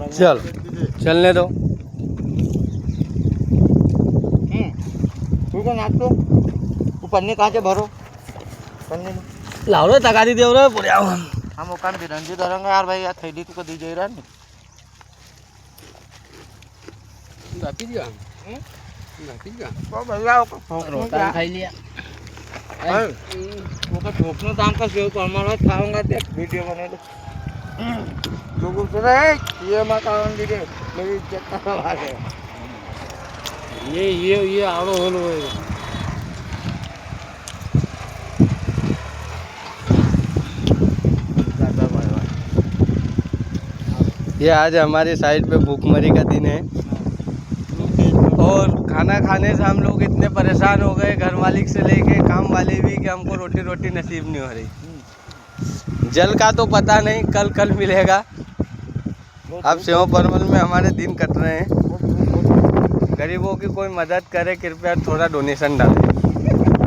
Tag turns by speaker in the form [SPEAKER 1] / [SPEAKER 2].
[SPEAKER 1] चल चलने दो।
[SPEAKER 2] तू को नाच तो पन्नी कहाँ से भरो पन्नी
[SPEAKER 1] लाओ रे तगारी देव रे पूरे
[SPEAKER 2] हम ओकान बिरंजी दरंगा यार भाई यार थैली तू को दी जाई रहा नहीं
[SPEAKER 1] बाकी दिया बाकी दिया
[SPEAKER 2] तो भैया
[SPEAKER 1] रोटा खाई लिया
[SPEAKER 2] वो का ठोकने दाम का सेव तो हमारा खाऊंगा देख वीडियो बने तो लोगों से रे ये मत आवन दीजिए मेरी इज्जत का सवाल है
[SPEAKER 1] ये आड़ो होलो ये आज हमारी साइड पे भूखमरी का दिन है और खाना खाने से हम लोग इतने परेशान हो गए, घर मालिक से लेके काम वाले भी, कि हमको रोटी नसीब नहीं हो रही। जल का तो पता नहीं, कल मिलेगा। अब सेवा परमल में हमारे दिन कट रहे हैं। गरीबों की कोई मदद करे, कृपया थोड़ा डोनेशन डालें।